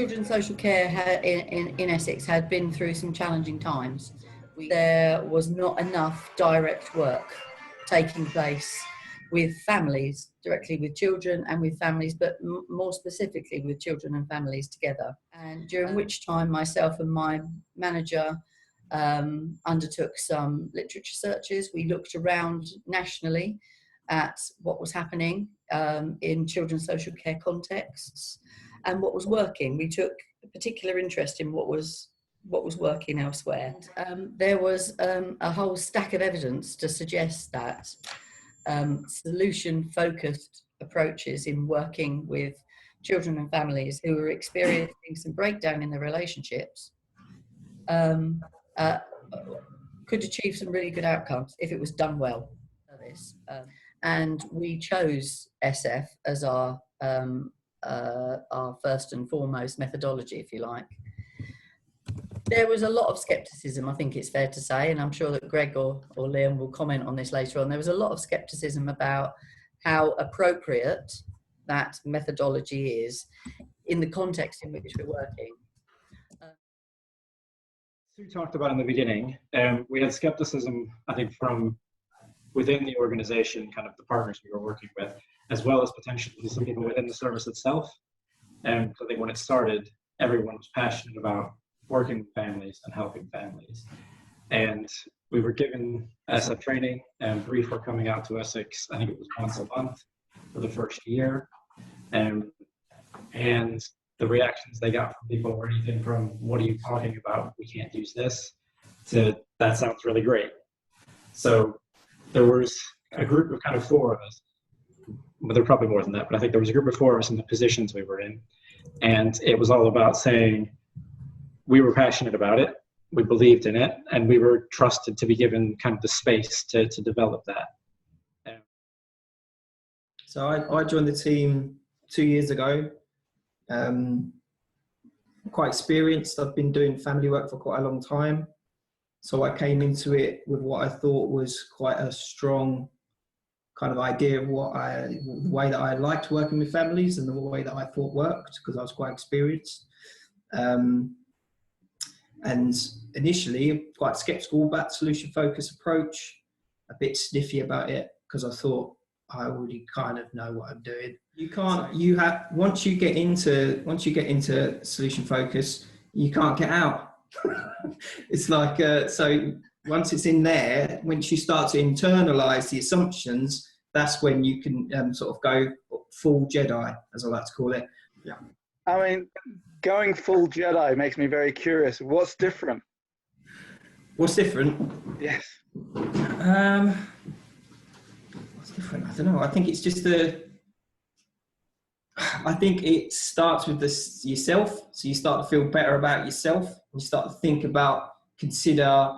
children's social care in Essex had been through some challenging times. There was not enough direct work taking place with families, directly with children and with families, but more specifically with children and families together. And during which time myself and my manager undertook some literature searches. We looked around nationally at what was happening in children's social care contexts and what was working. We took a particular interest in what was working elsewhere. There was a whole stack of evidence to suggest that solution-focused approaches in working with children and families who were experiencing some breakdown in their relationships could achieve some really good outcomes if it was done well. And we chose SF as our first and foremost methodology, if you like. There was a lot of scepticism, I think it's fair to say, and I'm sure that Greg or Liam will comment on this later on. There was a lot of scepticism about how appropriate that methodology is in the context in which we're working. Sue talked about in the beginning, we had skepticism, I think, from within the organization, kind of the partners we were working with, as well as potentially some people within the service itself. And I think when it started, everyone was passionate about working with families and helping families. And we were given SF training and brief were coming out to Essex, I think it was once a month for the first year. And the reactions they got from people were anything from, what are you talking about? We can't use this, to that sounds really great. So there was a group of kind of 4 of us, but there were probably more than that, but I think there was a group of 4 of us in the positions we were in. And it was all about saying, we were passionate about it, we believed in it, and we were trusted to be given kind of the space to develop that. So I joined the team 2 years ago. Quite experienced. I've been doing family work for quite a long time. So I came into it with what I thought was quite a strong kind of idea of the way that I liked working with families and the way that I thought worked, because I was quite experienced. And initially quite skeptical about the solution focused approach, a bit sniffy about it, because I thought I already kind of know what I'm doing. You can't, once you get into solution focus, you can't get out. It's like, so once it's in there, once you start to internalize the assumptions, that's when you can sort of go full Jedi, as I like to call it. Yeah. I mean, going full Jedi makes me very curious. What's different? What's different? Yes. What's different? I don't know. I think it's just I think it starts with yourself. So you start to feel better about yourself. You start to consider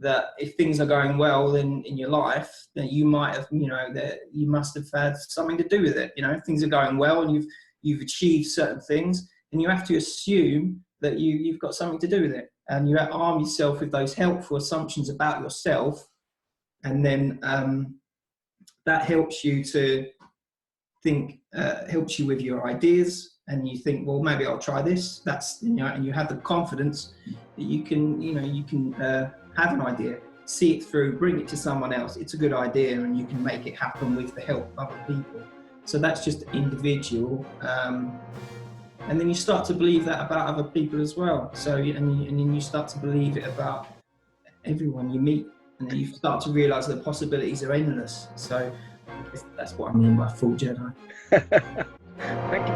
that if things are going well in your life, that you might have, that you must have had something to do with it. Things are going well and you've achieved certain things, and you have to assume that you've got something to do with it. And you arm yourself with those helpful assumptions about yourself. And then that helps you to think, helps you with your ideas. And you think, well, maybe I'll try this. That's, and you have the confidence that you can have an idea, see it through, bring it to someone else. It's a good idea, and you can make it happen with the help of other people. So that's just individual. And then you start to believe that about other people as well. So, and then you start to believe it about everyone you meet, and then you start to realize the possibilities are endless. So that's what I mean by full Jedi. Thank you.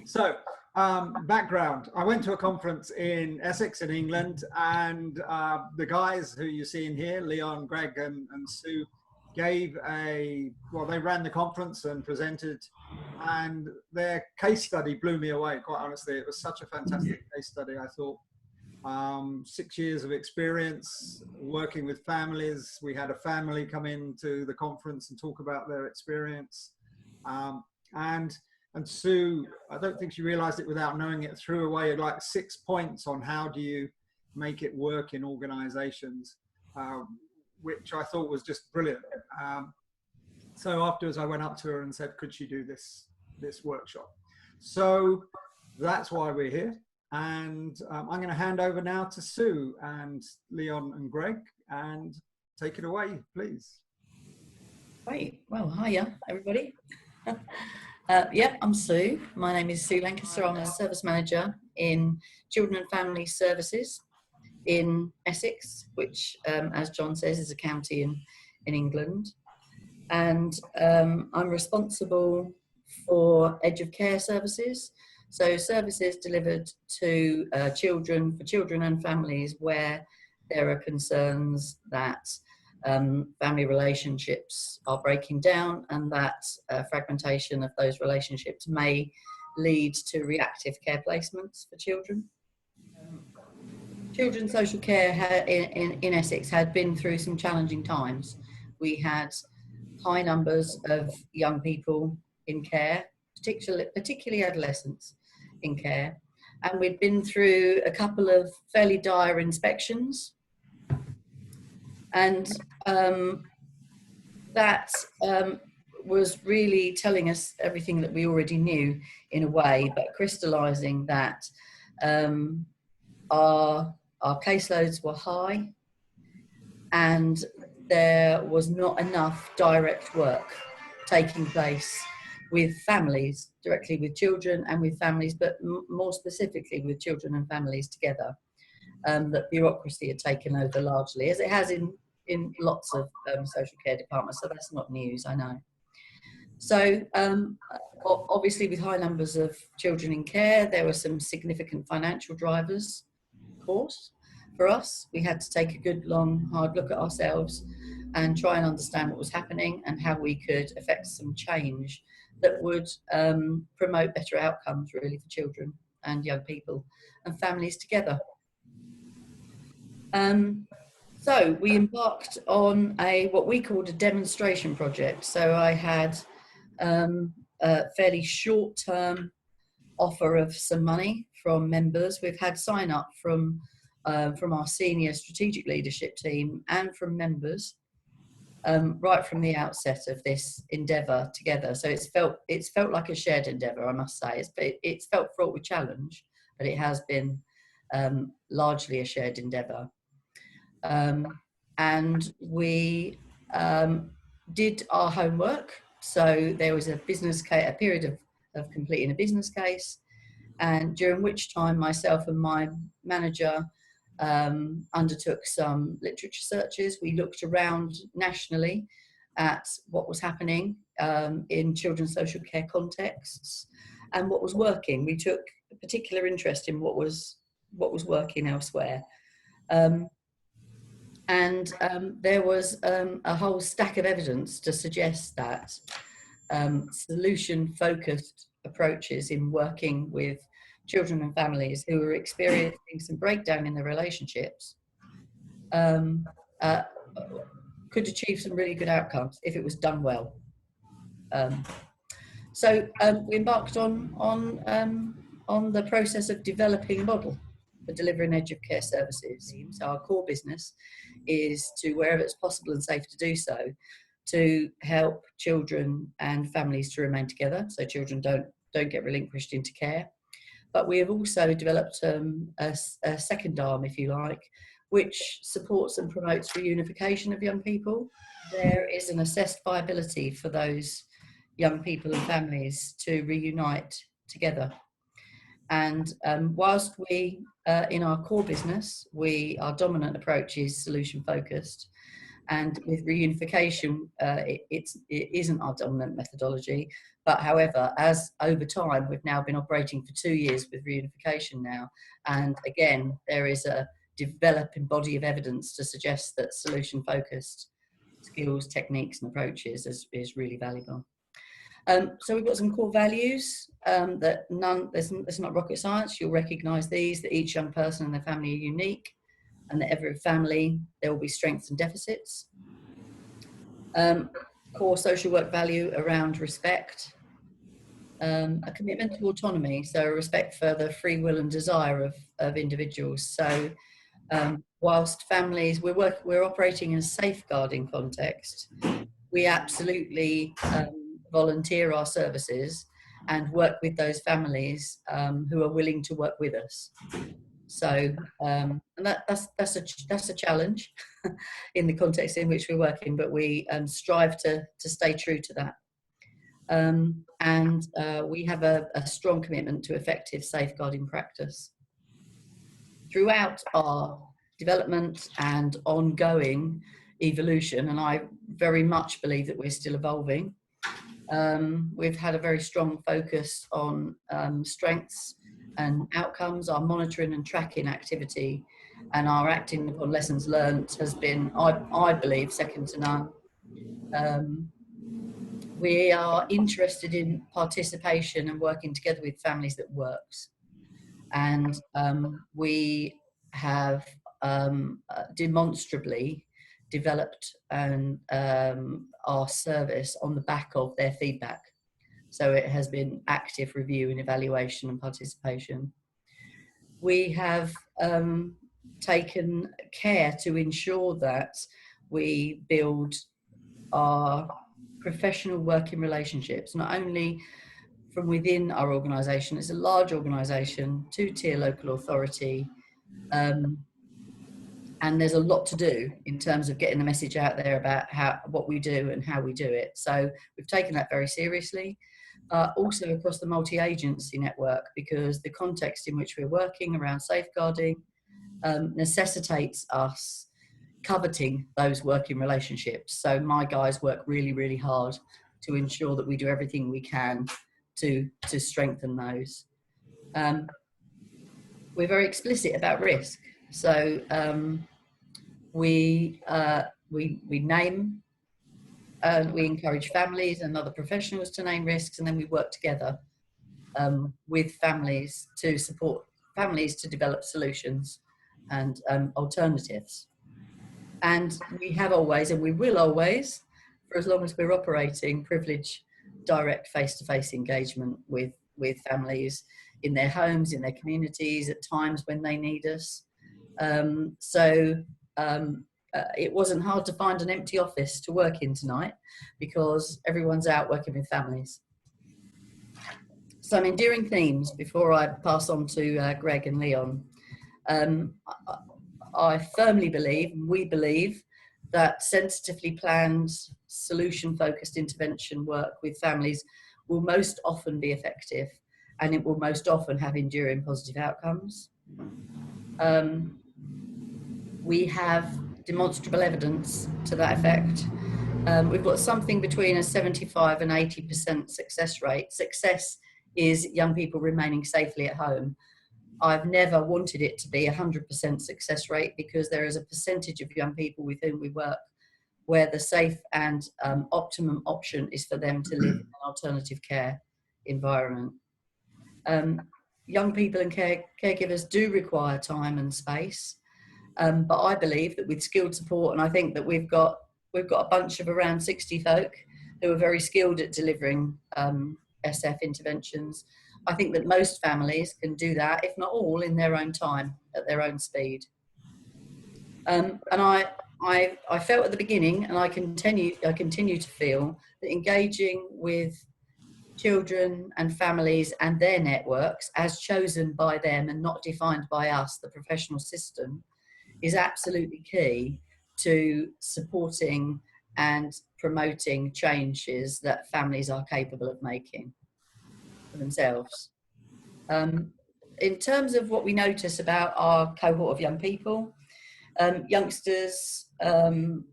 So, background. I went to a conference in Essex in England, and the guys who you see in here, Leon, Greg and Sue, they ran the conference and presented, and their case study blew me away, quite honestly. It was such a fantastic case study, I thought. 6 years of experience working with families. We had a family come into the conference and talk about their experience. And Sue, I don't think she realized it without knowing it, threw away like 6 points on how do you make it work in organizations, which I thought was just brilliant. So afterwards I went up to her and said, could she do this workshop? So that's why we're here. And I'm going to hand over now to Sue and Leon and Greg, and take it away, please. Great. Well, hiya, everybody. Yeah, I'm Sue. My name is Sue Lancaster. I'm a service manager in Children and Family Services in Essex, which, as John says, is a county in England. And I'm responsible for Edge of Care services. So services delivered to children and families where there are concerns that family relationships are breaking down, and that fragmentation of those relationships may lead to reactive care placements for children. Children's social care in Essex had been through some challenging times. We had high numbers of young people in care, particularly adolescents in care, and we'd been through a couple of fairly dire inspections, and that was really telling us everything that we already knew in a way, but crystallizing that our caseloads were high and there was not enough direct work taking place with families, directly with children and with families, but more specifically with children and families together. That bureaucracy had taken over largely, as it has in lots of social care departments, so that's not news, I know. So obviously with high numbers of children in care, there were some significant financial drivers, of course. For us, we had to take a good, long, hard look at ourselves and try and understand what was happening and how we could effect some change that would promote better outcomes really for children and young people and families together. So we embarked on what we called a demonstration project. So I had a fairly short-term offer of some money from members. We've had sign up from our senior strategic leadership team and from members right from the outset of this endeavour together. So it's felt like a shared endeavour, I must say. It's felt fraught with challenge, but it has been largely a shared endeavour. And we did our homework. So there was a business case, a period of completing a business case, and during which time myself and my manager undertook some literature searches. We looked around nationally at what was happening in children's social care contexts and what was working. We took a particular interest in what was working elsewhere. And there was a whole stack of evidence to suggest that solution-focused approaches in working with children and families who were experiencing some breakdown in their relationships could achieve some really good outcomes if it was done well. So we embarked on the process of developing a model for delivering Edge of Care services. So our core business is to, wherever it's possible and safe to do so, to help children and families to remain together, so children don't get relinquished into care. But we have also developed a second arm, if you like, which supports and promotes reunification of young people. There is an assessed viability for those young people and families to reunite together. And whilst we, in our core business, our dominant approach is solution focused, and with reunification, it isn't our dominant methodology. But however, as over time, we've now been operating for 2 years with reunification now. And again, there is a developing body of evidence to suggest that solution focused skills, techniques and approaches is really valuable. So we've got some core values that it's not rocket science. You'll recognise these, that each young person and their family are unique, and that every family, there will be strengths and deficits. Core social work value around respect. A commitment to autonomy, so a respect for the free will and desire of individuals. So Whilst families, we're operating in a safeguarding context, we absolutely volunteer our services and work with those families who are willing to work with us. So, and that's a challenge in the context in which we're working, but we strive to stay true to that. And we have a strong commitment to effective safeguarding practice. Throughout our development and ongoing evolution, and I very much believe that we're still evolving, we've had a very strong focus on strengths and outcomes. Our monitoring and tracking activity and our acting upon lessons learned has been, I believe, second to none. We are interested in participation and working together with families that works. And we have demonstrably developed our service on the back of their feedback. So it has been active review and evaluation and participation. We have taken care to ensure that we build our professional working relationships, not only from within our organisation. It's a large organisation, 2-tier local authority, and there's a lot to do in terms of getting the message out there about what we do and how we do it. So we've taken that very seriously. Also across the multi-agency network, because the context in which we're working around safeguarding necessitates us coveting those working relationships. So my guys work really, really hard to ensure that we do everything we can to strengthen those. We're very explicit about risk. So we name, we encourage families and other professionals to name risks, and then we work together with families to support families to develop solutions and alternatives. And we have always, and we will always, for as long as we're operating, privilege direct face-to-face engagement with families in their homes, in their communities, at times when they need us. It wasn't hard to find an empty office to work in tonight because everyone's out working with families. Some enduring themes before I pass on to Greg and Leon. I firmly believe, we believe, that sensitively planned, solution-focused intervention work with families will most often be effective, and it will most often have enduring positive outcomes. We have demonstrable evidence to that effect. We've got something between a 75 and 80% success rate. Success is young people remaining safely at home. I've never wanted it to be 100% success rate, because there is a percentage of young people with whom we work where the safe and optimum option is for them to live in an alternative care environment. Young people and caregivers do require time and space, but I believe that with skilled support, and I think that we've got a bunch of around 60 folk who are very skilled at delivering SF interventions. I think that most families can do that, if not all, in their own time, at their own speed. And I felt at the beginning, and I continue to feel, that engaging with children and families and their networks as chosen by them and not defined by us, the professional system, is absolutely key to supporting and promoting changes that families are capable of making for themselves. In terms of what we notice about our cohort of young people, youngsters who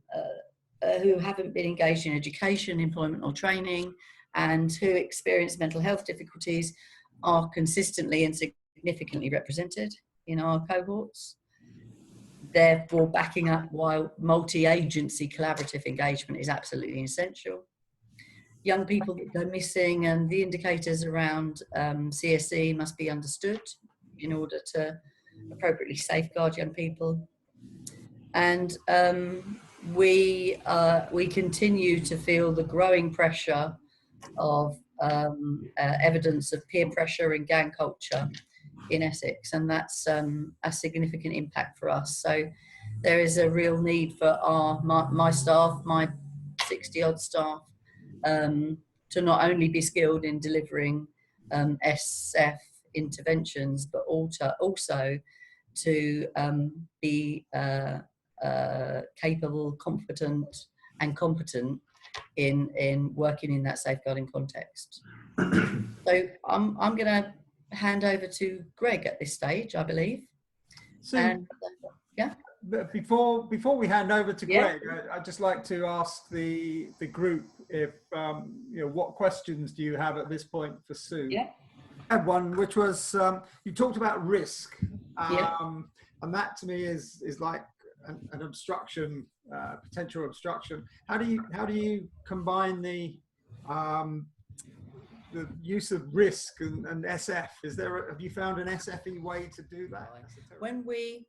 haven't been engaged in education, employment or training, and who experience mental health difficulties are consistently and significantly represented in our cohorts, therefore backing up why multi-agency collaborative engagement is absolutely essential. Young people that go missing, and the indicators around CSE must be understood in order to appropriately safeguard young people. And we continue to feel the growing pressure of evidence of peer pressure and gang culture in Essex, and that's a significant impact for us. So there is a real need for my staff, my 60-odd staff, to not only be skilled in delivering SF interventions, but also to be capable, competent, and competent in working in that safeguarding context. So I'm going to hand over to Greg at this stage, I believe. So, and, yeah. But before we hand over to Yeah. Greg, I'd just like to ask the group if what questions do you have at this point for Sue? Yeah. I had one which was you talked about risk, Yeah. and that to me is like an obstruction, potential obstruction. How do you combine the use of risk and SF? Have you found an SFE way to do that? When we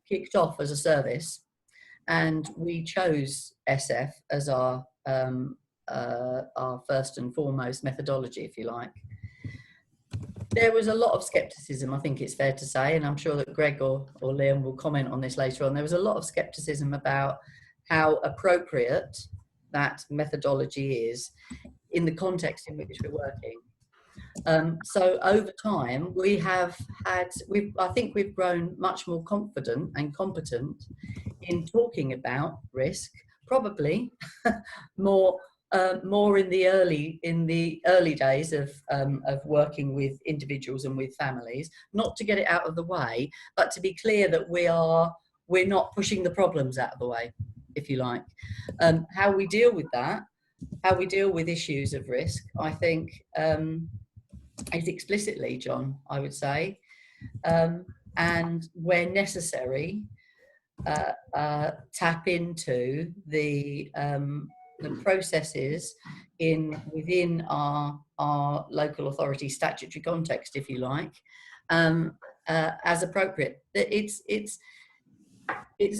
kicked off as a service, and we chose SF as our first and foremost methodology, if you like, there was a lot of skepticism, I think it's fair to say, and I'm sure that Greg or Liam will comment on this later on. There was a lot of skepticism about how appropriate that methodology is in the context in which we're working. So over time, I think we've grown much more confident and competent in talking about risk, probably more in the early days of working with individuals and with families, not to get it out of the way, but to be clear that we're not pushing the problems out of the way, if you like. How we deal with that, how we deal with issues of risk, I think, is explicitly, John, I would say, and where necessary, tap into the processes within our local authority statutory context, if you like, as appropriate.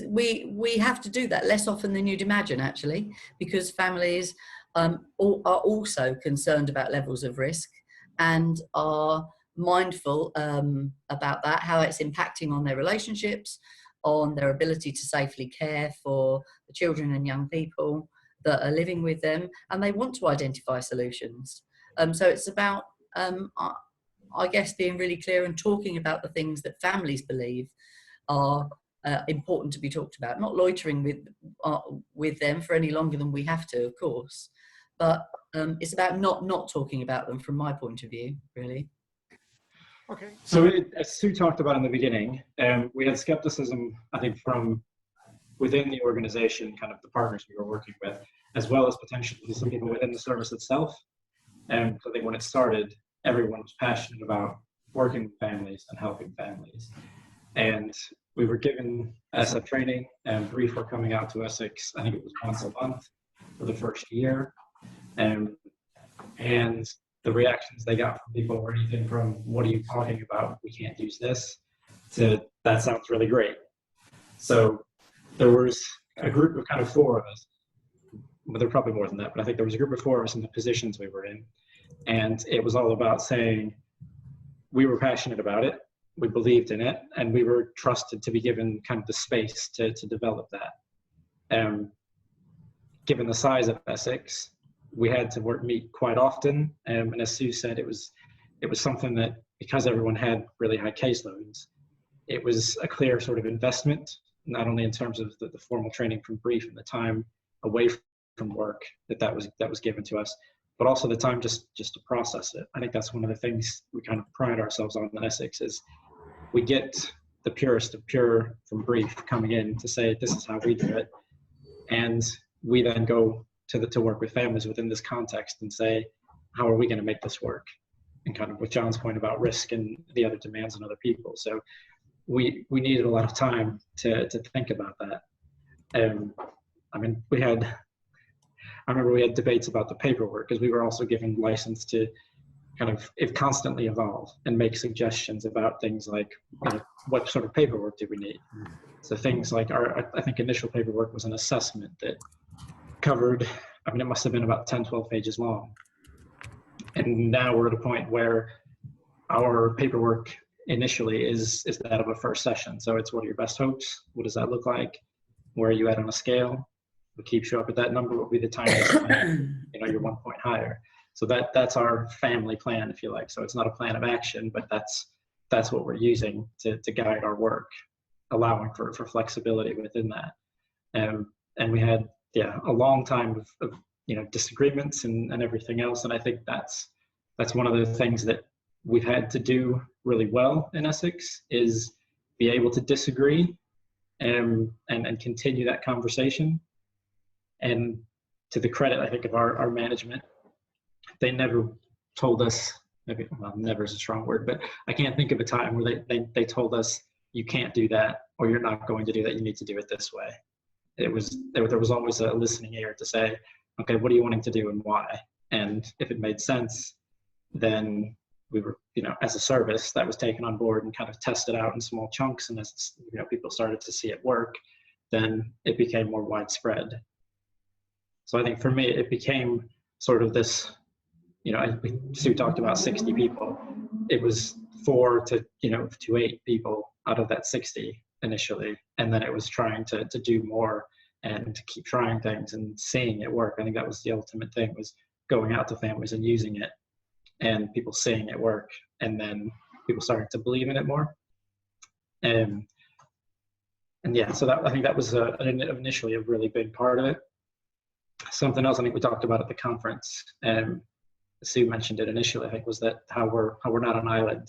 We have to do that less often than you'd imagine, actually, because families are also concerned about levels of risk and are mindful about that, how it's impacting on their relationships, on their ability to safely care for the children and young people that are living with them, and they want to identify solutions. So it's about, I guess, being really clear and talking about the things that families believe are important to be talked about, not loitering with them for any longer than we have to, of course, but it's about not talking about them from my point of view, really. Okay. So as Sue talked about in the beginning, we had skepticism, I think, from within the organization, kind of the partners we were working with, as well as potentially some people within the service itself. And I think when it started, everyone was passionate about working with families and helping families. And we were given SF training, and brief were coming out to Essex, I think it was once a month for the first year. And the reactions they got from people were anything from, what are you talking about? We can't use this, to that sounds really great. So there was a group of kind of 4 of us, well, there were probably more than that, but I think there was a group of 4 of us in the positions we were in. And it was all about saying, we were passionate about it, we believed in it, and we were trusted to be given kind of the space to develop that. Given the size of Essex, we had to meet quite often, and as Sue said, it was something that, because everyone had really high caseloads, it was a clear sort of investment, not only in terms of the formal training from brief and the time away from work that was given to us, but also the time just to process it. I think that's one of the things we kind of pride ourselves on in Essex, is we get the purest of pure from brief coming in to say, this is how we do it, and we then go to work with families within this context and say, how are we going to make this work? And kind of with John's point about risk and the other demands on other people. So we needed a lot of time to think about that. I mean, I remember we had debates about the paperwork, because we were also given license to kind of constantly evolve and make suggestions about things like, what sort of paperwork do we need? So things like I think initial paperwork was an assessment that covered, I mean, it must have been about 10, 12 pages long. And now we're at a point where our paperwork initially is that of a first session. So it's, what are your best hopes? What does that look like? Where are you at on a scale? What keeps you up at that number? What would be the time you're 1 point higher. So that's our family plan, if you like. So it's not a plan of action, but that's what we're using to guide our work, allowing for flexibility within that. And we had a long time of disagreements and everything else. And I think that's one of the things that we've had to do really well in Essex, is be able to disagree and continue that conversation. And to the credit, I think, of our management, they never told us, maybe, well, never is a strong word, but I can't think of a time where they told us, you can't do that, or you're not going to do that, you need to do it this way. There was always a listening ear to say, okay, what are you wanting to do and why? And if it made sense, then we were, as a service, that was taken on board and kind of tested out in small chunks. And as people started to see it work, then it became more widespread. So I think for me, it became sort of this, Sue talked about 60 people. It was 4 to 8 people out of that 60 initially. And then it was trying to do more and to keep trying things and seeing it work. I think that was the ultimate thing, was going out to families and using it, and people seeing it work, and then people starting to believe in it more. And so I think that was initially a really big part of it. Something else I think we talked about at the conference, and Sue mentioned it initially, I think, was that how we're not an island.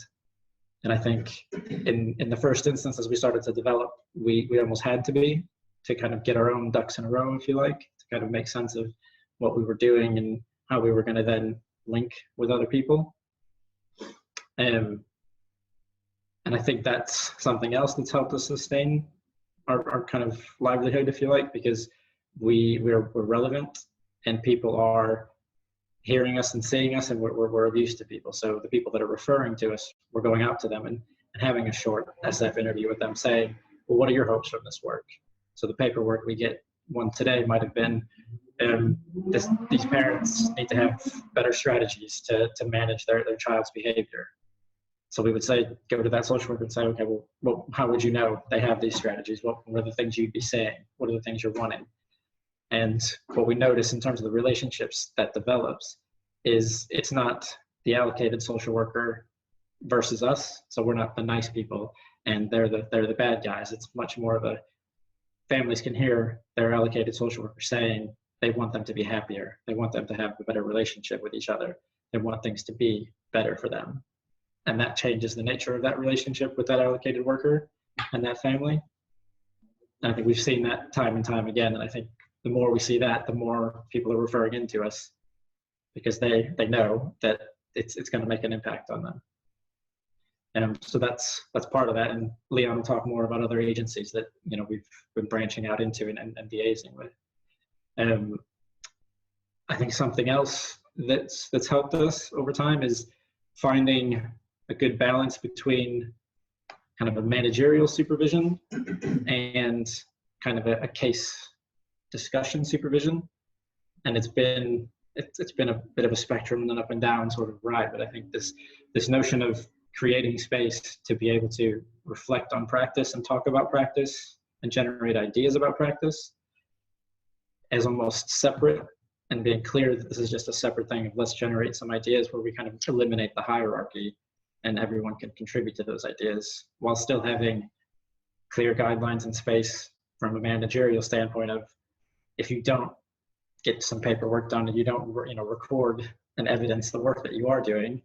And I think in the first instance, as we started to develop, we almost had to be, to kind of get our own ducks in a row, if you like, to kind of make sense of what we were doing and how we were going to then link with other people. And I think that's something else that's helped us sustain our kind of livelihood, if you like, because we're relevant, and people are hearing us and seeing us, and we're of use to people. So the people that are referring to us, we're going out to them and having a short SF interview with them, saying, well, what are your hopes from this work? So the paperwork we get, one today might have been, these parents need to have better strategies to manage their child's behavior. So we would say, go to that social worker and say, okay, well, how would you know they have these strategies? What are the things you'd be saying? What are the things you're wanting? And what we notice in terms of the relationships that develops is it's not the allocated social worker versus us. So we're not the nice people and they're the bad guys. It's much more of a, families can hear their allocated social worker saying they want them to be happier. They want them to have a better relationship with each other. They want things to be better for them. And that changes the nature of that relationship with that allocated worker and that family. And I think we've seen that time and time again. And I think the more we see that, the more people are referring into us, because they know that it's going to make an impact on them. And so that's part of that. And Leon will talk more about other agencies that we've been branching out into and liaising with. I think something else that's helped us over time is finding a good balance between kind of a managerial supervision and kind of a case discussion supervision. And it's been a bit of a spectrum and an up and down sort of ride, but I think this notion of creating space to be able to reflect on practice and talk about practice and generate ideas about practice as almost separate, and being clear that this is just a separate thing of let's generate some ideas where we kind of eliminate the hierarchy and everyone can contribute to those ideas while still having clear guidelines and space from a managerial standpoint of, if you don't get some paperwork done and you don't record and evidence the work that you are doing,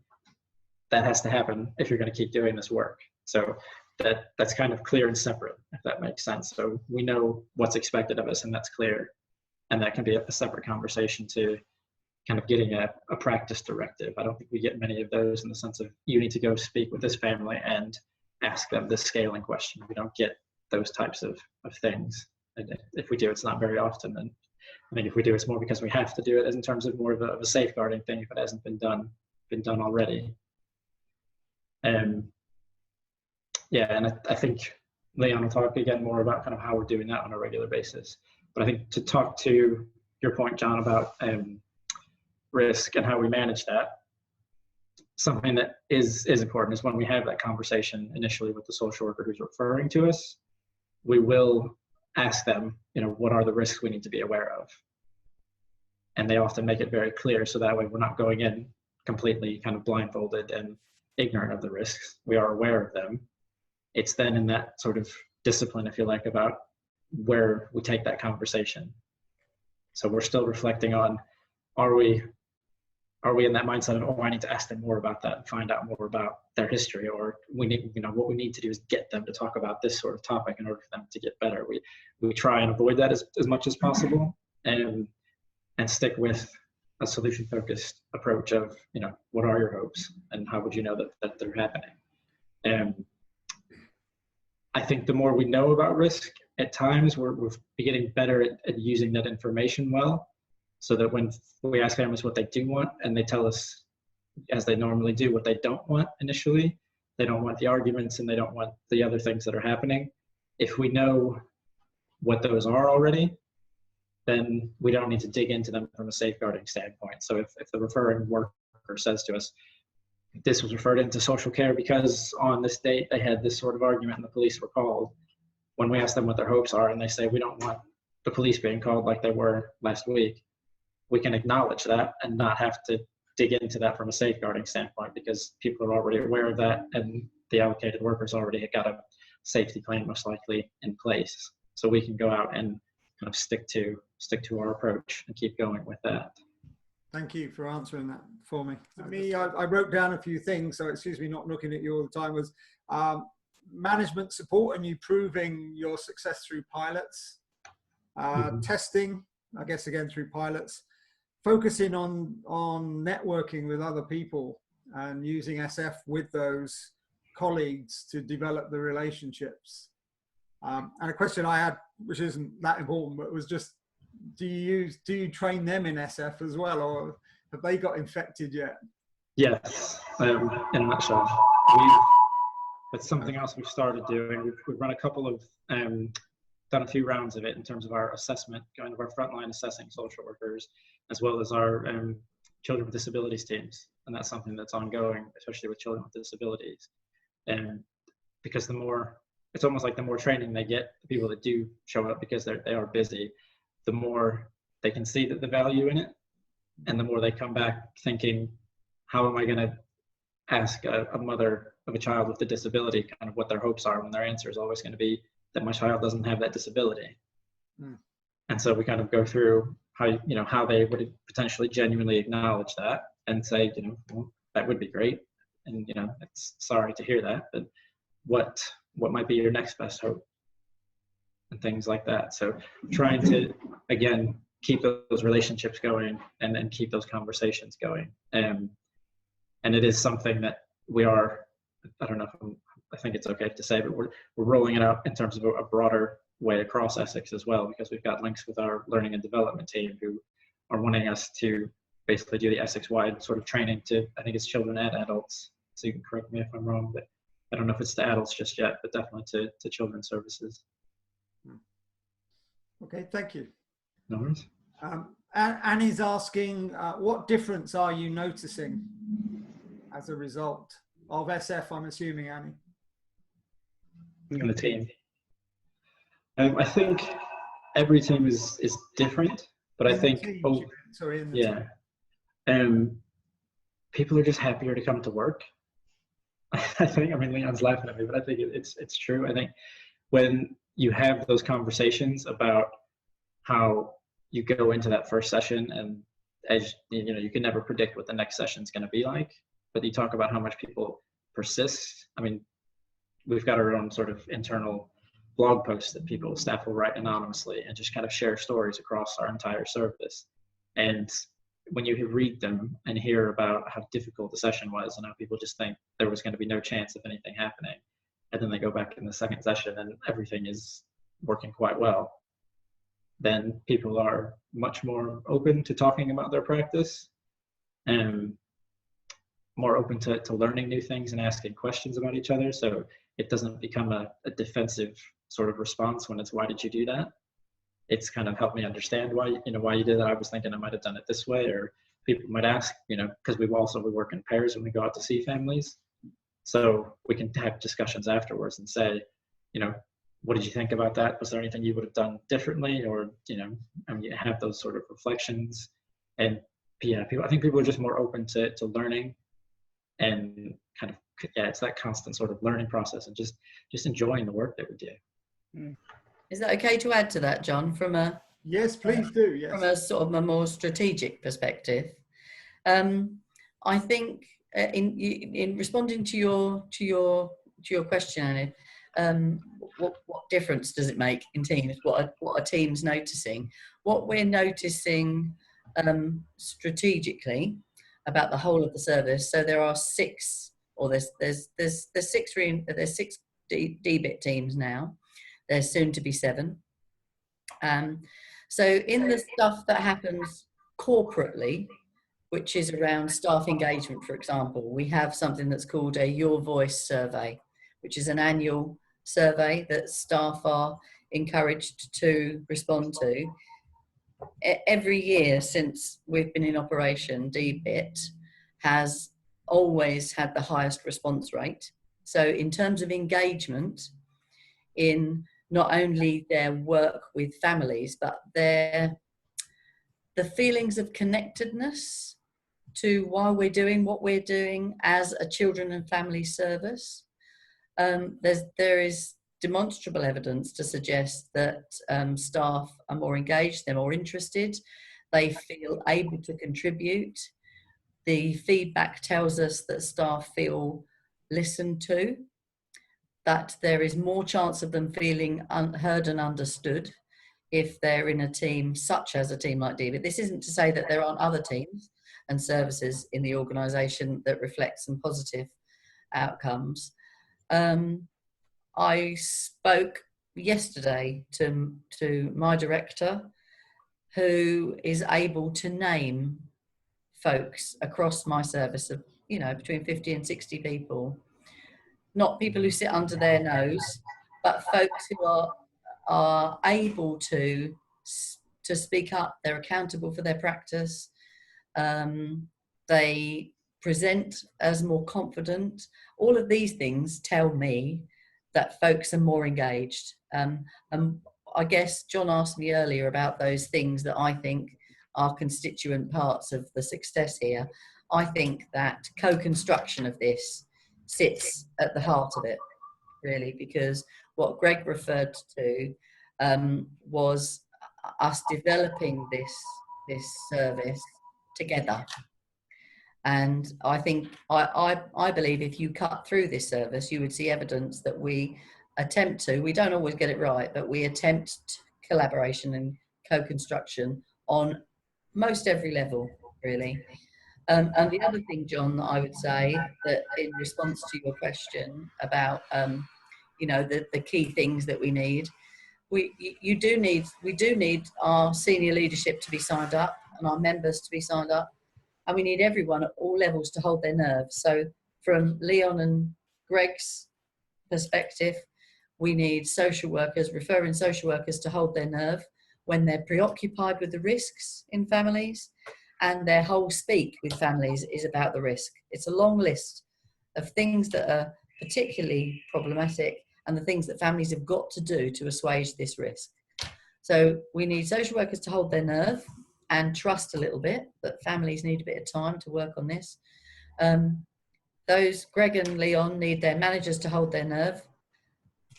that has to happen if you're going to keep doing this work. So that's kind of clear and separate, if that makes sense. So we know what's expected of us, and that's clear. And that can be a separate conversation to kind of getting a practice directive. I don't think we get many of those in the sense of you need to go speak with this family and ask them this scaling question. We don't get those types of things. And if we do, it's not very often. And I think if we do, it's more because we have to do it, as in terms of more of a safeguarding thing if it hasn't been done already. And I think Leon will talk again more about kind of how we're doing that on a regular basis. But I think to talk to your point, John, about risk and how we manage that. something that is important is when we have that conversation initially with the social worker who's referring to us, we will ask them, what are the risks we need to be aware of? And they often make it very clear, so that way we're not going in completely kind of blindfolded and ignorant of the risks. We are aware of them. It's then in that sort of discipline, if you like, about where we take that conversation. So we're still reflecting on, are we in that mindset of, oh, I need to ask them more about that and find out more about their history, or we need, what we need to do is get them to talk about this sort of topic in order for them to get better. We try and avoid that as much as possible, and stick with a solution-focused approach of, what are your hopes and how would you know that they're happening? And I think the more we know about risk, at times we're getting better at using that information well, so that when we ask families what they do want and they tell us, as they normally do, what they don't want initially, they don't want the arguments and they don't want the other things that are happening. If we know what those are already, then we don't need to dig into them from a safeguarding standpoint. So if the referring worker says to us, this was referred into social care because on this date they had this sort of argument and the police were called, when we ask them what their hopes are and they say, we don't want the police being called like they were last week, we can acknowledge that and not have to dig into that from a safeguarding standpoint, because people are already aware of that and the allocated workers already got a safety plan most likely in place. So we can go out and kind of stick to our approach and keep going with that. Thank you for answering that for me. For me, I wrote down a few things, so excuse me not looking at you all the time, was management support and you proving your success through pilots, testing, I guess again through pilots, focusing on networking with other people and using SF with those colleagues to develop the relationships. And a question I had, which isn't that important, but was just, do you train them in SF as well, or have they got infected yet? Yes, in a nutshell. That's something else we've started doing. We've run a couple of, done a few rounds of it in terms of our assessment, going to our frontline assessing social workers, as well as our children with disabilities teams. And that's something that's ongoing, especially with children with disabilities. And because it's almost like the more training they get, the people that do show up because they are busy, the more they can see the value in it, and the more they come back thinking, how am I going to ask a mother of a child with a disability kind of what their hopes are, when their answer is always going to be that my child doesn't have that disability. And so we kind of go through how they would potentially genuinely acknowledge that and say, well, that would be great, and it's sorry to hear that, but what might be your next best hope, and things like that. So trying to, again, keep those relationships going and keep those conversations going. And it is something that we are, I don't know if I think it's okay to say, but we're rolling it out in terms of a broader way across Essex as well, because we've got links with our learning and development team who are wanting us to basically do the Essex-wide sort of training to, I think it's children and adults. So you can correct me if I'm wrong, but I don't know if it's to adults just yet, but definitely to children's services. Okay, thank you. No worries. Annie's asking, what difference are you noticing as a result of SF, I'm assuming, Annie? In the team. I think every team is different, but I think, people are just happier to come to work. I think, Leon's laughing at me, but I think it's true. I think when you have those conversations about how you go into that first session, and as you can never predict what the next session is going to be like, but you talk about how much people persist. We've got our own sort of internal blog posts that staff will write anonymously and just kind of share stories across our entire service. And when you read them and hear about how difficult the session was and how people just think there was going to be no chance of anything happening, and then they go back in the second session and everything is working quite well, then people are much more open to talking about their practice and more open to learning new things and asking questions about each other. So it doesn't become a defensive sort of response when it's, why did you do that? It's kind of, help me understand why you did that. I was thinking I might have done it this way, or people might ask, you know, because we work in pairs when we go out to see families. So we can have discussions afterwards and say, you know, what did you think about that? Was there anything you would have done differently? Or, you know, you have those sort of reflections. And yeah, I think people are just more open to learning, and kind of, yeah, it's that constant sort of learning process, and just enjoying the work that we do. Is that okay to add to that, John, from a Yes, please do. Yes. from a sort of a more strategic perspective? I think in responding to your question, Annie, what difference does it make in teams? What are teams noticing? What we're noticing strategically about the whole of the service. So there are six, or there's six DBIT teams now. There's soon to be 7. So in the stuff that happens corporately, which is around staff engagement, for example, we have something that's called a Your Voice survey, which is an annual survey that staff are encouraged to respond to. Every year since we've been in operation, DBIT has always had the highest response rate. So in terms of engagement in not only their work with families, but the feelings of connectedness to why we're doing what we're doing as a children and family service. There is demonstrable evidence to suggest that staff are more engaged, they're more interested, they feel able to contribute. The feedback tells us that staff feel listened to, that there is more chance of them feeling heard and understood if they're in a team such as a team like DBIT. This isn't to say that there aren't other teams and services in the organisation that reflect some positive outcomes. I spoke yesterday to my director, who is able to name folks across my service of, you know, between 50 and 60 people, not people who sit under their nose, but folks who are able to speak up. They're accountable for their practice. They present as more confident. All of these things tell me that folks are more engaged. And I guess John asked me earlier about those things that I think are constituent parts of the success here. I think that co-construction of this sits at the heart of it, really, because what Greg referred to was us developing this service together. And I think, I believe if you cut through this service, you would see evidence that we don't always get it right, but we attempt collaboration and co-construction on most every level, really. And the other thing, John, that I would say, that in response to your question about, you know, the key things that we need, we do need our senior leadership to be signed up and our members to be signed up. And we need everyone at all levels to hold their nerve. So from Leon and Greg's perspective, we need social workers, referring social workers, to hold their nerve when they're preoccupied with the risks in families, and their whole speak with families is about the risk. It's a long list of things that are particularly problematic and the things that families have got to do to assuage this risk. So we need social workers to hold their nerve and trust a little bit that families need a bit of time to work on this. Those, Greg and Leon, need their managers to hold their nerve.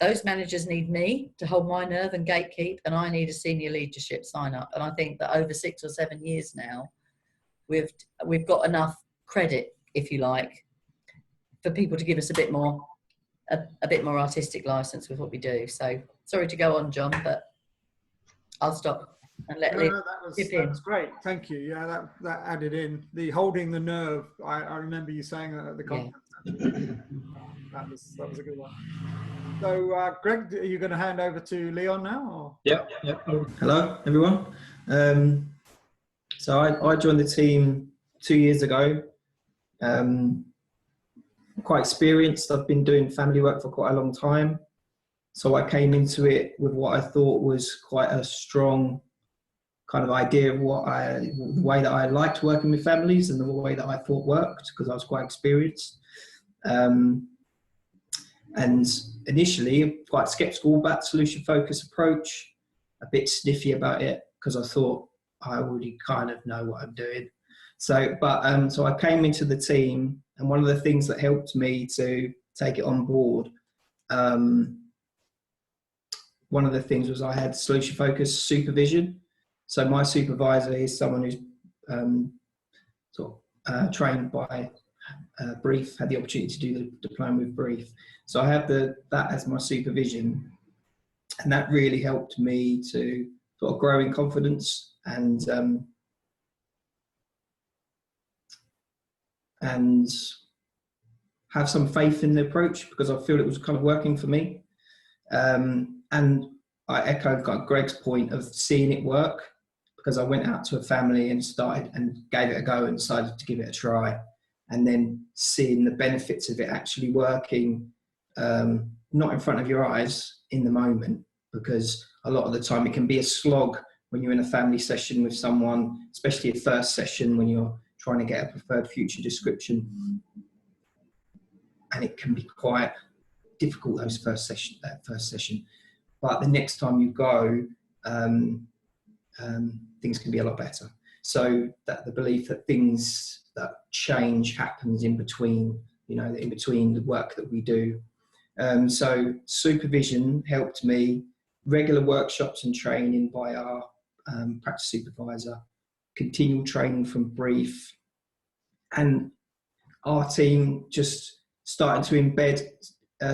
Those managers need me to hold my nerve and gatekeep, and I need a senior leadership sign up. And I think that over 6 or 7 years now, we've got enough credit, if you like, for people to give us a bit more artistic license with what we do. So sorry to go on, John, but I'll stop and let Leon chip in. That was great. Thank you. Yeah, that added in the holding the nerve. I remember you saying that at the conference. Yeah. that was a good one. So, Greg, are you going to hand over to Leon now? Or? Yep. Hello, everyone. So I joined the team 2 years ago. Quite experienced. I've been doing family work for quite a long time. So I came into it with what I thought was quite a strong kind of idea of the way that I liked working with families and the way that I thought worked, because I was quite experienced. And initially quite skeptical about solution focused approach, a bit sniffy about it, because I thought I already kind of know what I'm doing. So I came into the team, and one of the things that helped me to take it on board, one of the things was I had solution focused supervision. So my supervisor is someone who's trained by Brief, had the opportunity to do the diploma with Brief. So I have that as my supervision, and that really helped me to sort of grow in confidence and have some faith in the approach, because I feel it was kind of working for me. And I echo Greg's point of seeing it work, because I went out to a family and started and gave it a go and decided to give it a try, and then seeing the benefits of it actually working, not in front of your eyes in the moment, because a lot of the time it can be a slog when you're in a family session with someone, especially a first session when you're trying to get a preferred future description, and it can be quite difficult that first session. But the next time you go, things can be a lot better. So that the belief that things that change happens in between, in between the work that we do. So supervision helped me, regular workshops and training by our practice supervisor, continual training from Brief, and our team just started to embed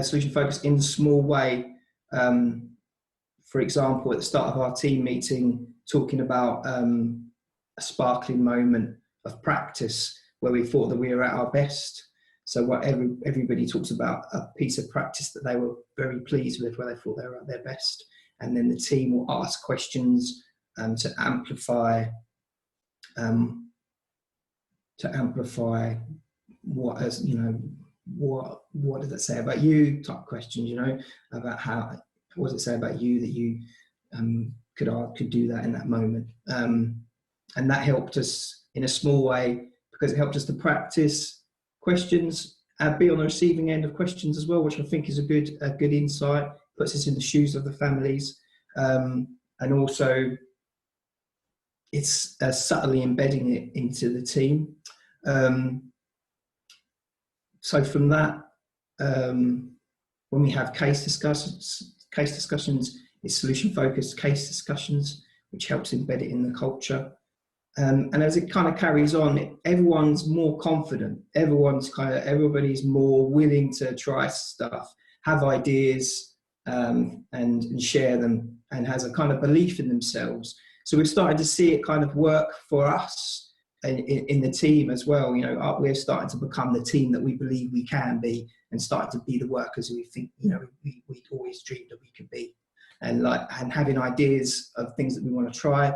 solution focus in a small way. For example, at the start of our team meeting, talking about a sparkling moment of practice where we thought that we were at our best. So what everybody talks about a piece of practice that they were very pleased with, where they thought they were at their best. And then the team will ask questions to amplify what does it say about you type questions, about what does it say about you that you could do that in that moment. And that helped us in a small way, because it helped us to practice questions and be on the receiving end of questions as well, which I think is a good insight, puts us in the shoes of the families. And also it's subtly embedding it into the team. So from that, when we have case discussions, it's solution focused case discussions, which helps embed it in the culture. And as it kind of carries on, everyone's more confident. Everybody's more willing to try stuff, have ideas, and share them, and has a kind of belief in themselves. So we've started to see it kind of work for us in the team as well. We're starting to become the team that we believe we can be, and starting to be the workers we think we always dreamed that we could be, and having ideas of things that we want to try.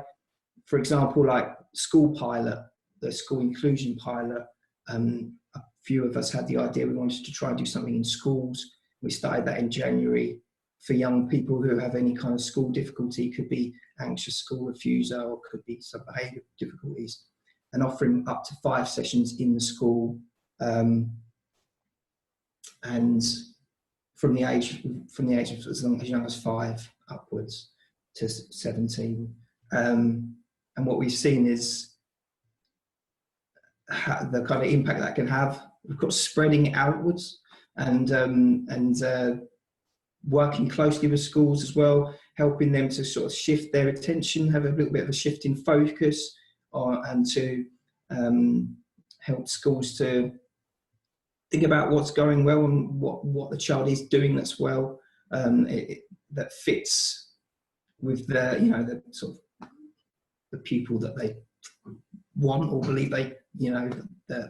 For example, like school pilot, the school inclusion pilot. A few of us had the idea we wanted to try and do something in schools. We started that in January for young people who have any kind of school difficulty. Could be anxious school refusal, or could be some behaviour difficulties, and offering up to 5 sessions in the school, and from the age of as young as 5 upwards to 17. And what we've seen is the kind of impact that can have. We've got spreading it outwards, and working closely with schools as well, helping them to sort of shift their attention, have a little bit of a shift in focus, and to help schools to think about what's going well and what the child is doing that's well, that fits with the sort of the pupil that they want or believe that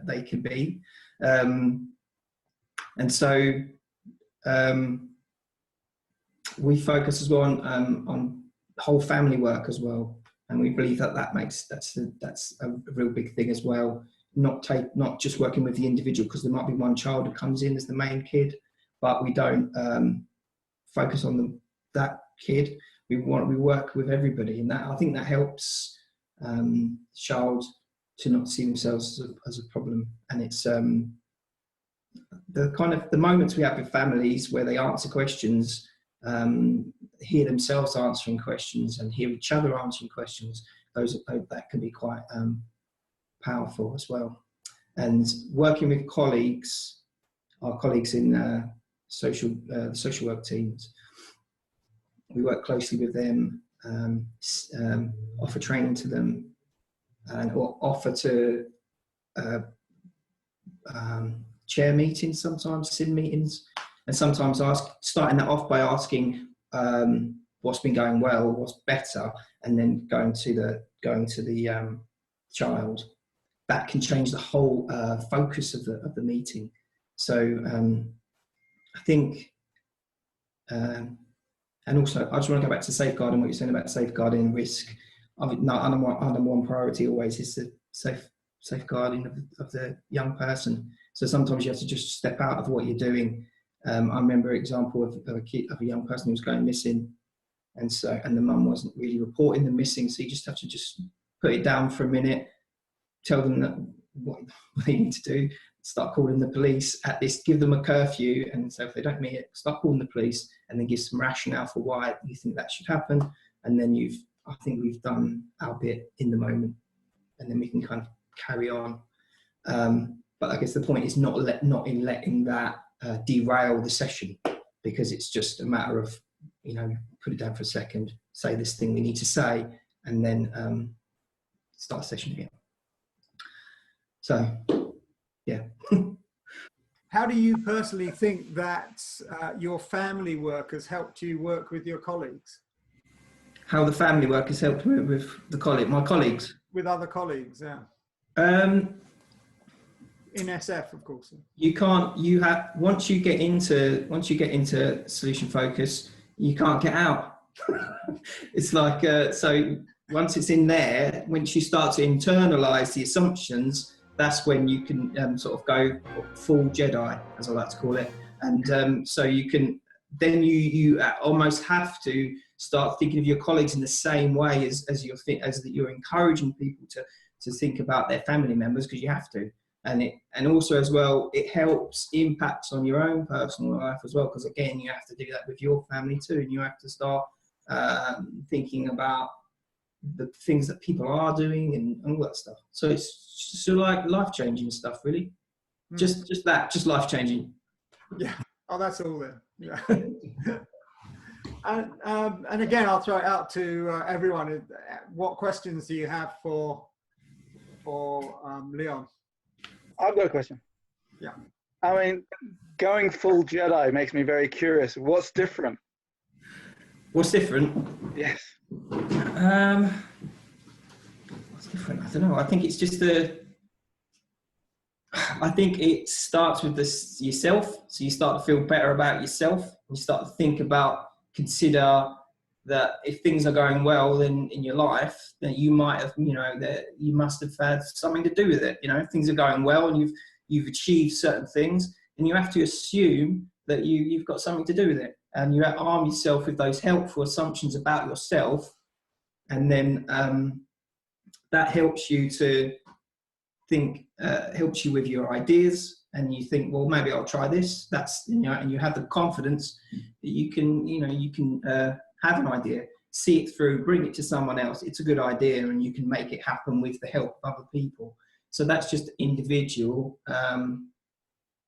they can be. And so we focus as well on whole family work as well, and we believe that's a real big thing as well. Not just working with the individual, because there might be one child who comes in as the main kid, but we don't focus on that kid. We work with everybody, and that I think that helps child to not see themselves as a problem. And it's the moments we have with families where they answer questions, hear themselves answering questions and hear each other answering questions, that can be quite powerful as well. And working with colleagues, our colleagues in social work teams, we work closely with them, offer training to them, and or offer to chair meetings, sometimes SIN meetings, and sometimes starting that off by asking what's been going well, what's better, and then going to the child. That can change the whole focus of the meeting. So I think, and also I just want to go back to safeguarding, what you're saying about safeguarding and risk. Number one priority always is the safeguarding of the young person. So sometimes you have to just step out of what you're doing. I remember an example of a young person who was going missing, and the mum wasn't really reporting them missing, so you just have to just put it down for a minute, tell them that what they need to do, start calling the police give them a curfew, and so if they don't meet it, start calling the police, and then give some rationale for why you think that should happen, and then I think we've done our bit in the moment, and then we can kind of carry on. But I guess the point is not in letting that derail the session, because it's just a matter of, put it down for a second, say this thing we need to say, and then start a session again. So, yeah. How do you personally think that your family work has helped you work with your colleagues? How the family work has helped me with my colleagues? With other colleagues, yeah. In SF, of course. Once you get into solution focus, you can't get out. It's like, so once it's in there, once you start to internalize the assumptions, that's when you can sort of go full Jedi, as I like to call it. And so you can, then you almost have to start thinking of your colleagues in the same way as you're encouraging people to think about their family members, because you have to. And also as well, it helps impacts on your own personal life as well, because again, you have to do that with your family too, and you have to start thinking about the things that people are doing and all that stuff. So it's sort of like life-changing stuff, really. Just life-changing. Yeah. Oh, that's all then. Yeah. And again, I'll throw it out to everyone. What questions do you have for Leon? I've got a question. Yeah. I mean, going full Jedi makes me very curious. What's different? What's different? Yes. What's different? I don't know. I think it's just I think it starts with yourself. So you start to feel better about yourself. And you start to consider that if things are going well in your life, that you might have, that you must have had something to do with it. If things are going well and you've achieved certain things, and you have to assume that you've got something to do with it. And you arm yourself with those helpful assumptions about yourself, and then that helps you to think, helps you with your ideas, and you think, well, maybe I'll try this. That's, and you have the confidence that you can have an idea, see it through, bring it to someone else. It's a good idea, and you can make it happen with the help of other people. So that's just individual.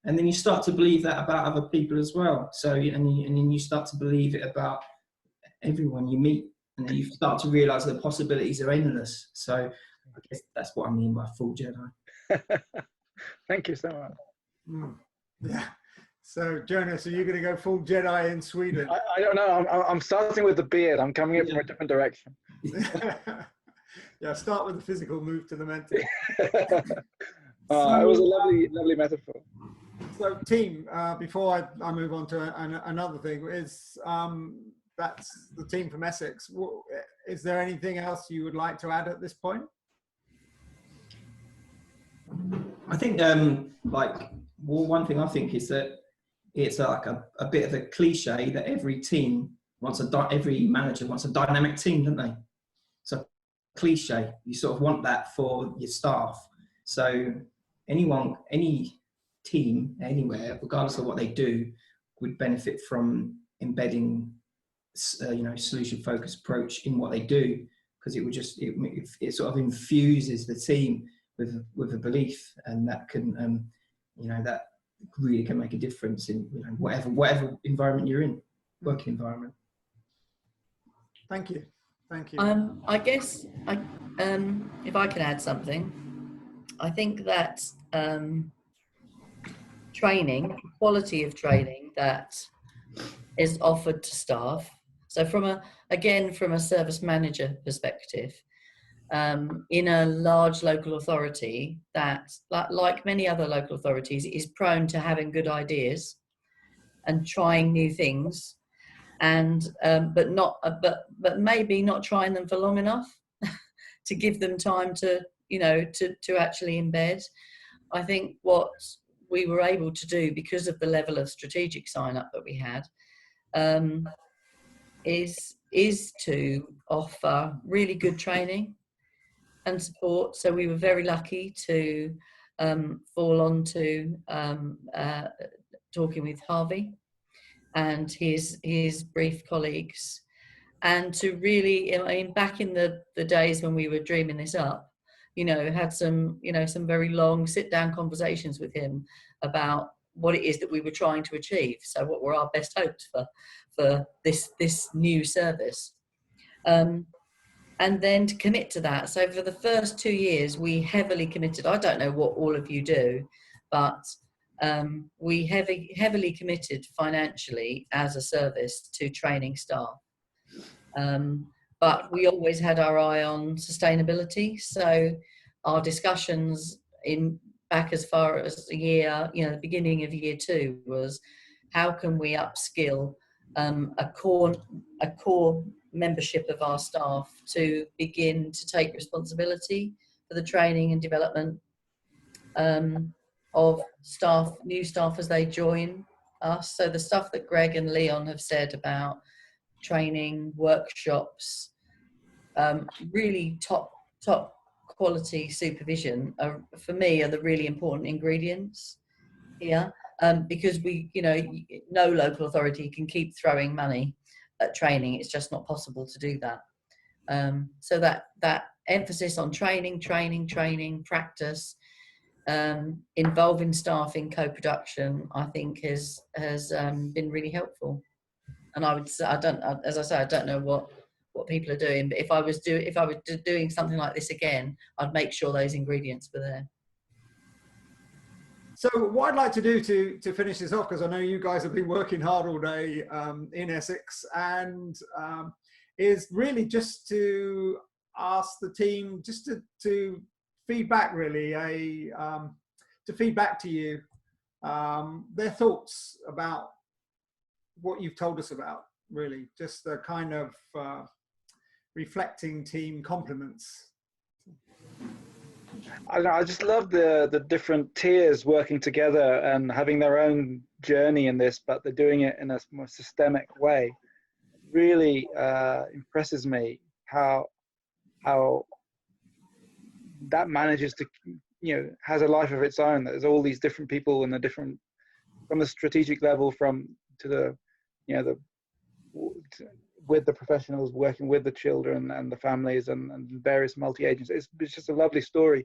And then you start to believe that about other people as well. So, and then you start to believe it about everyone you meet, and then you start to realize the possibilities are endless. So I guess that's what I mean by full Jedi. Thank you so much. Yeah. So Jonas, are you going to go full Jedi in Sweden? I don't know. I'm starting with the beard. I'm coming in from a different direction. Yeah, start with the physical, move to the mental. It was a lovely metaphor. So team, before I move on to another thing, is that's the team from Essex. Is there anything else you would like to add at this point? I think one thing I think is that it's like a bit of a cliche that every manager wants a dynamic team, don't they? So cliche. You sort of want that for your staff. So any team anywhere, regardless of what they do, would benefit from embedding, solution focused approach in what they do, because it would just it sort of infuses the team with a belief, and that can that really can make a difference in whatever environment you're in, working environment. Thank you. I guess if I can add something, I think that training, quality of training that is offered to staff. So from a service manager perspective, in a large local authority that, like many other local authorities, is prone to having good ideas and trying new things, and but maybe not trying them for long enough to give them time to actually embed. I think what we were able to do, because of the level of strategic sign up that we had, is to offer really good training and support. So we were very lucky to fall onto talking with Harvey and his brief colleagues, and to really, back in the days when we were dreaming this up, had some very long sit-down conversations with him about what it is that we were trying to achieve. So what were our best hopes for this new service, and then to commit to that. So for the first 2 years, we heavily committed. I don't know what all of you do, but we heavily committed financially as a service to training staff. But we always had our eye on sustainability. So our discussions back as far as the year, the beginning of year 2, was how can we upskill a core membership of our staff to begin to take responsibility for the training and development of new staff as they join us. So the stuff that Greg and Leon have said about training, workshops, really top quality supervision for me are the really important ingredients here, because no local authority can keep throwing money at training. It's just not possible to do that. So that emphasis on training, practice, involving staff in co-production, I think has been really helpful. And I would say, I don't know what people are doing, but if I was doing something like this again, I'd make sure those ingredients were there. So what I'd like to do to finish this off, because I know you guys have been working hard all day in Essex, and is really just to ask the team just to feedback, really, to feedback to you their thoughts about what you've told us about, really, just the kind of reflecting team compliments. I just love the different tiers working together and having their own journey in this, but they're doing it in a more systemic way. Really impresses me how that manages to, has a life of its own. There's all these different people and from the strategic level, to the, with the professionals, working with the children and the families and various multi-agencies. It's just a lovely story.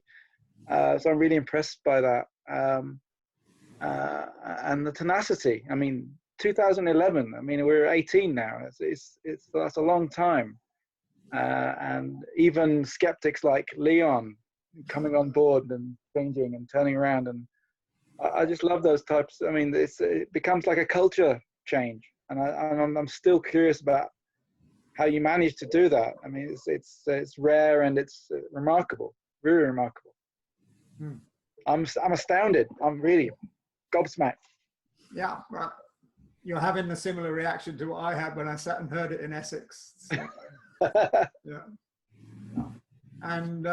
So I'm really impressed by that. And the tenacity. 2011, we're 18 now. That's a long time. And even skeptics like Leon coming on board and changing and turning around. And I just love those types. It becomes like a culture change. And I'm still curious about how you manage to do that. It's rare and it's remarkable, really remarkable. I'm astounded. I'm really gobsmacked. Yeah, well, you're having a similar reaction to what I had when I sat and heard it in Essex. So, yeah. And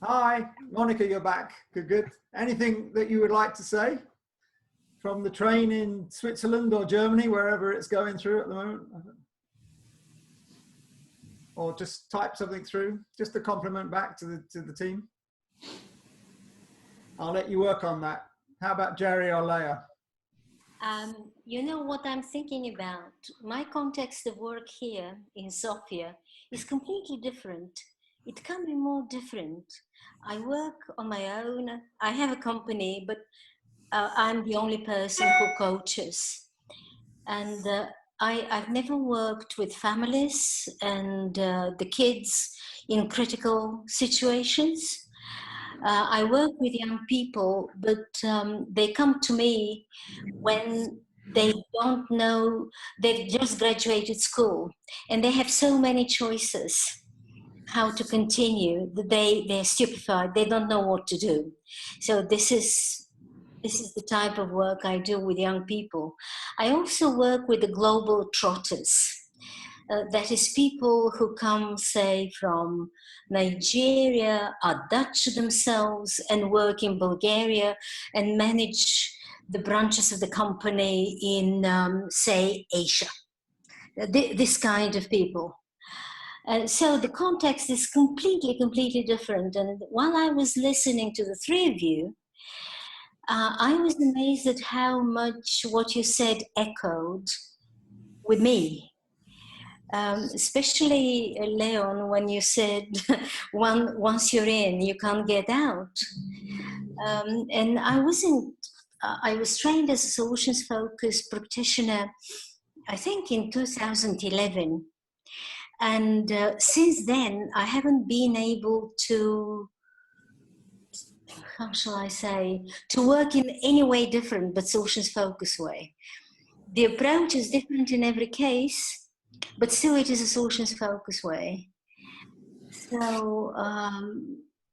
hi, Monica, you're back. Good. Anything that you would like to say from the train in Switzerland or Germany, wherever it's going through at the moment? or just type something through, just a compliment back to the team. I'll let you work on that. How about Jerry or Leah? You know what I'm thinking about? My context of work here in Sofia is completely different. It can be more different. I work on my own. I have a company, but I'm the only person who coaches. And I've never worked with families and the kids in critical situations. I work with young people, but they come to me when they don't know, they've just graduated school and they have so many choices how to continue. They're stupefied, they don't know what to do. So this is the type of work I do with young people. I also work with the global trotters. That is people who come, say, from Nigeria, are Dutch themselves, and work in Bulgaria and manage the branches of the company in, say, Asia. This kind of people. So the context is completely different. And while I was listening to the three of you, I was amazed at how much what you said echoed with me. Especially Leon, when you said once you're in, you can't get out. And I was trained as a solutions-focused practitioner, I think in 2011. And since then, I haven't been able to, how shall I say, to work in any way different but solutions-focused way. The approach is different in every case, but still it is a solutions-focused way. So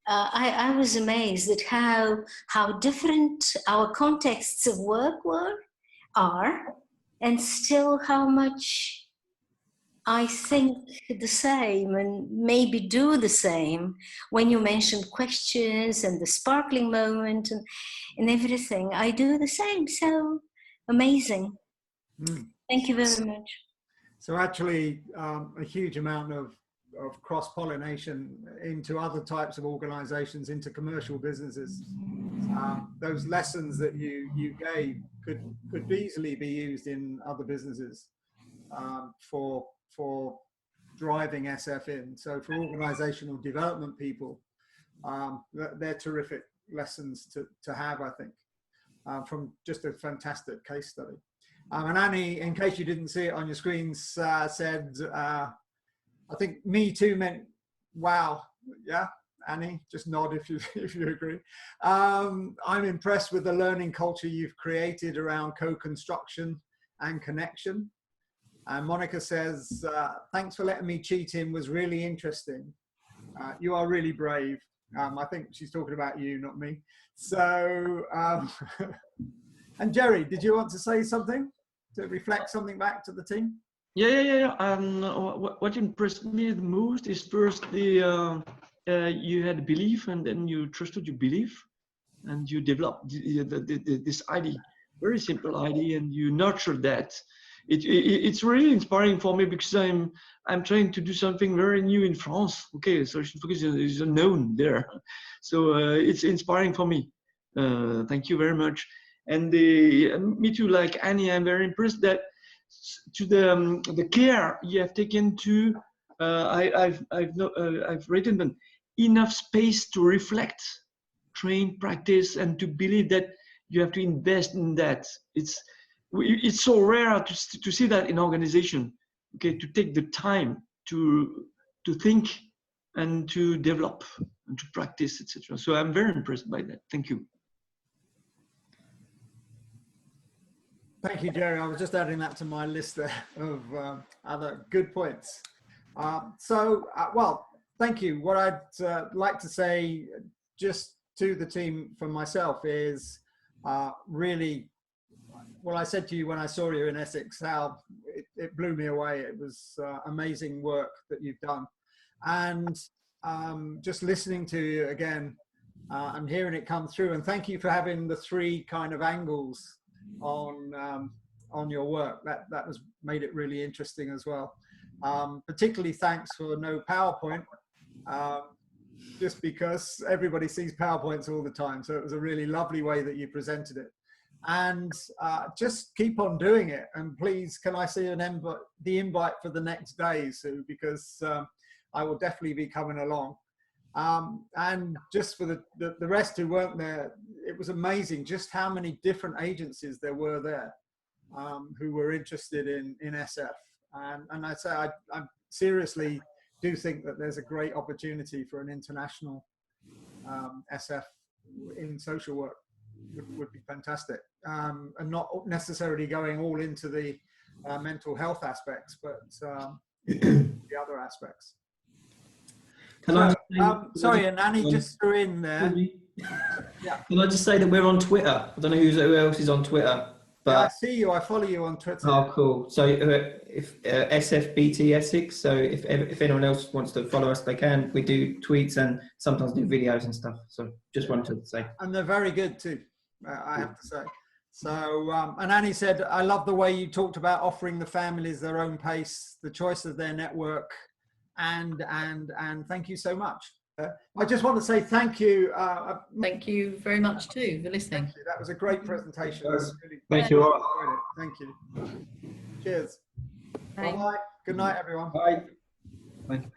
I was amazed at how different our contexts of work are, and still how much I think the same and maybe do the same when you mentioned questions and the sparkling moment and everything. I do the same, so amazing. Thank you very much. So actually, a huge amount of cross-pollination into other types of organizations, into commercial businesses. Those lessons that you gave could easily be used in other businesses for driving SF in. So for organizational development people, they're terrific lessons to have, I think, from just a fantastic case study. And Annie, in case you didn't see it on your screens, said, I think me too meant wow. Yeah, Annie, just nod if you agree. I'm impressed with the learning culture you've created around co-construction and connection. And Monica says, thanks for letting me cheat in, was really interesting. You are really brave. I think she's talking about you, not me. So, and Jerry, did you want to say something to reflect something back to the team? Yeah. What impressed me the most is first you had belief, and then you trusted your belief, and you developed this idea, very simple idea, and you nurtured that. It's really inspiring for me because I'm trying to do something very new in France. Okay, social focus is unknown there, so it's inspiring for me. Thank you very much. And me too, like Annie, I'm very impressed that to the care you have taken to. I've written them enough space to reflect, train, practice, and to believe that you have to invest in that. It's so rare to see that in organization. Okay, to take the time to think and to develop and to practice, etc. So I'm very impressed by that. Thank you. Thank you, Jerry. I was just adding that to my list there of other good points. Well, thank you. What I'd like to say just to the team from myself is really what I said to you when I saw you in Essex, how it blew me away. It was amazing work that you've done. And just listening to you again, I'm hearing it come through. And thank you for having the three kind of angles on your work. That was made it really interesting as well. Particularly thanks for no PowerPoint, just because everybody sees PowerPoints all the time. So it was a really lovely way that you presented it. And just keep on doing it. And please, can I see the invite for the next day, Sue, because I will definitely be coming along. And just for the rest who weren't there, it was amazing just how many different agencies there were there who were interested in SF. And I'd say I seriously do think that there's a great opportunity for an international SF in social work. Would be fantastic, and not necessarily going all into the mental health aspects, but the other aspects. Sorry, and Annie just threw in there. Yeah. Can I just say that we're on Twitter? I don't know who else is on Twitter, but yeah, I see you. I follow you on Twitter. Oh, cool. So if SFBT Essex. So if anyone else wants to follow us, they can. We do tweets and sometimes do videos and stuff. So just wanted to say. And they're very good too, I have to say. So and Annie said, I love the way you talked about offering the families their own pace, the choice of their network, and thank you so much. I just want to say thank you. Thank you very much too for listening. Thank you. That was a great presentation. Really, Thank you all. thank you. Cheers. Bye. Bye. Good night, everyone. Bye. Thank you.